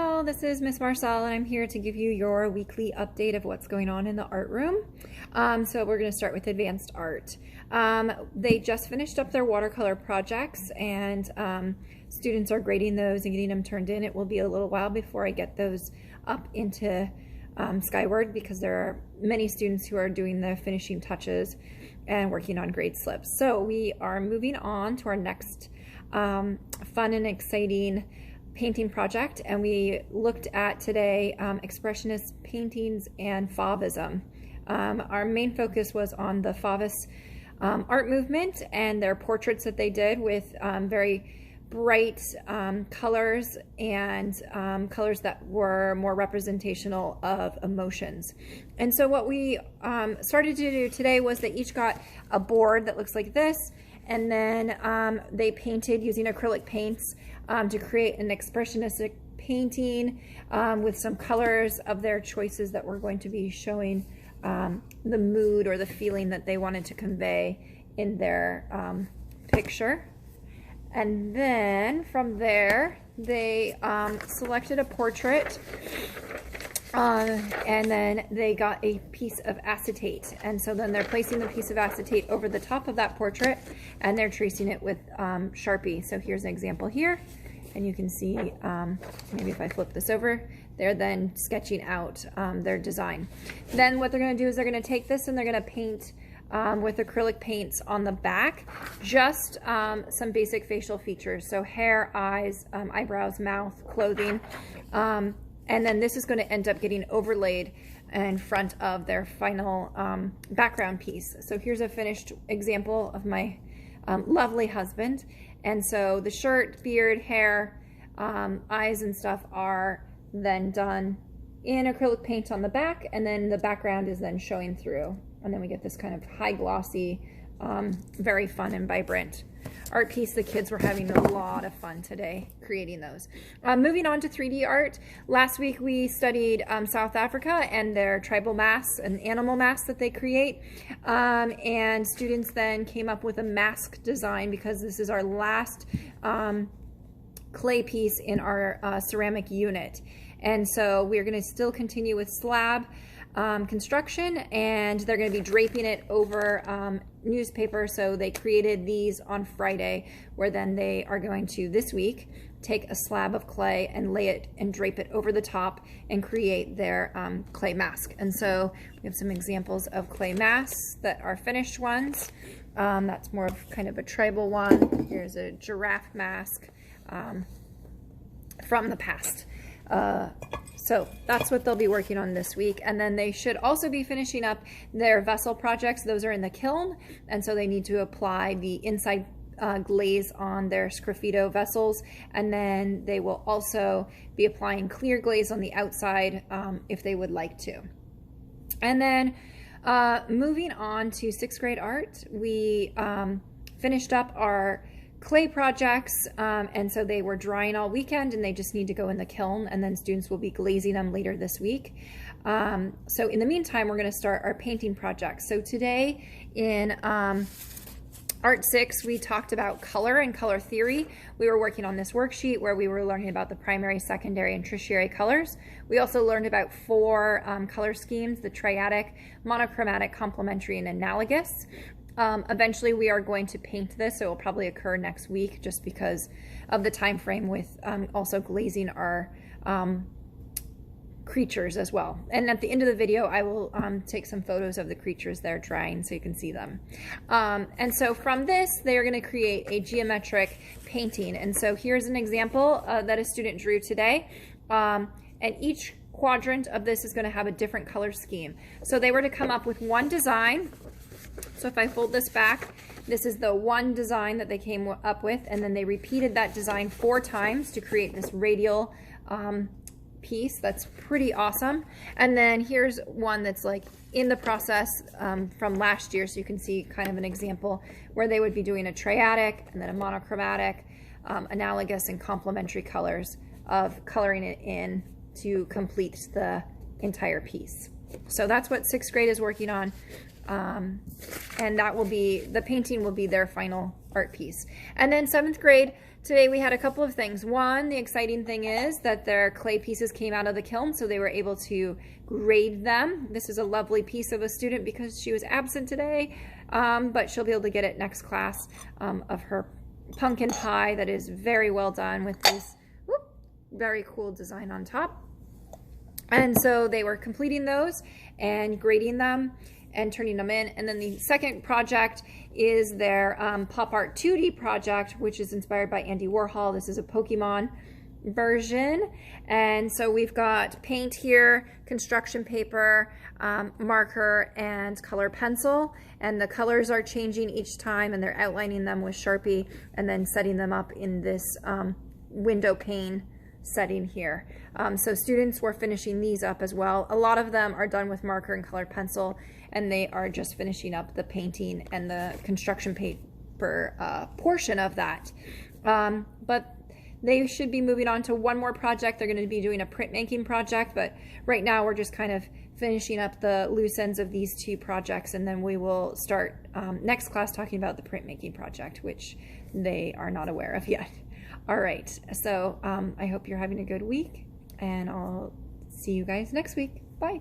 all, this is Miss Marcel and I'm here to give you your weekly update of what's going on in the art room. So we're going to start with advanced art. They just finished up their watercolor projects and students are grading those and getting them turned in. It will be a little while before I get those up into Skyward because there are many students who are doing the finishing touches and working on grade slips. So we are moving on to our next fun and exciting painting project, and we looked at today expressionist paintings and Fauvism. Our main focus was on the Fauvist art movement and their portraits that they did with very bright colors and colors that were more representational of emotions. And so what we started to do today was they each got a board that looks like this, and then they painted using acrylic paints to create an expressionistic painting with some colors of their choices that were going to be showing the mood or the feeling that they wanted to convey in their picture. And then from there, they selected a portrait and then they got a piece of acetate. And so then they're placing the piece of acetate over the top of that portrait and they're tracing it with Sharpie. So here's an example here. And you can see, maybe if I flip this over, they're then sketching out their design. Then what they're going to do is they're going to take this and they're going to paint with acrylic paints on the back, just some basic facial features. So hair, eyes, eyebrows, mouth, clothing. And then this is going to end up getting overlaid in front of their final background piece. So here's a finished example of my lovely husband. And so the shirt, beard, hair, eyes and stuff are then done in acrylic paint on the back, and then the background is then showing through. And then we get this kind of high glossy, very fun and vibrant art piece. The kids were having a lot of fun today creating those. Moving on to 3D art. Last week we studied South Africa and their tribal masks and animal masks that they create. And students then came up with a mask design because this is our last clay piece in our ceramic unit. And so we're going to still continue with slab construction, and they're going to be draping it over newspaper. So they created these on Friday, where then they are going to this week take a slab of clay and lay it and drape it over the top and create their clay mask. And so we have some examples of clay masks that are finished ones. That's more of kind of a tribal one. Here's a giraffe mask from the past. So that's what they'll be working on this week. And then they should also be finishing up their vessel projects. Those are in the kiln. And so they need to apply the inside glaze on their sgraffito vessels. And then they will also be applying clear glaze on the outside if they would like to. And then moving on to 6th grade art, we finished up our clay projects, and so they were drying all weekend and they just need to go in the kiln, and then students will be glazing them later this week. So in the meantime, we're going to start our painting projects. So today in Art 6, we talked about color and color theory. We were working on this worksheet where we were learning about the primary, secondary, and tertiary colors. We also learned about 4 color schemes: the triadic, monochromatic, complementary, and analogous. Eventually we are going to paint this, so it will probably occur next week just because of the time frame with also glazing our creatures as well. And at the end of the video I will take some photos of the creatures that are drying so you can see them. And so from this they are going to create a geometric painting. And so here's an example that a student drew today, and each quadrant of this is going to have a different color scheme. So they were to come up with one design. So if I fold this back, this is the one design that they came up with, and then they repeated that design 4 times to create this radial piece. That's pretty awesome. And then here's one that's like in the process from last year, so you can see kind of an example where they would be doing a triadic and then a monochromatic, analogous, and complementary colors of coloring it in to complete the entire piece. So that's what 6th grade is working on. And that will be, the painting will be their final art piece. And then 7th grade, today we had a couple of things. One, the exciting thing is that their clay pieces came out of the kiln, so they were able to grade them. This is a lovely piece of a student because she was absent today, but she'll be able to get it next class, of her pumpkin pie that is very well done with this very cool design on top. And so they were completing those and grading them and turning them in. And then the second project is their Pop Art 2D project, which is inspired by Andy Warhol. This is a Pokemon version. And so we've got paint here, construction paper, marker, and color pencil. And the colors are changing each time, and they're outlining them with Sharpie and then setting them up in this window pane setting here. So students were finishing these up as well. A lot of them are done with marker and colored pencil, and they are just finishing up the painting and the construction paper portion of that. But they should be moving on to one more project. They're going to be doing a printmaking project, but right now we're just kind of finishing up the loose ends of these two projects, and then we will start next class talking about the printmaking project, which they are not aware of yet. All right, so I hope you're having a good week, and I'll see you guys next week. Bye.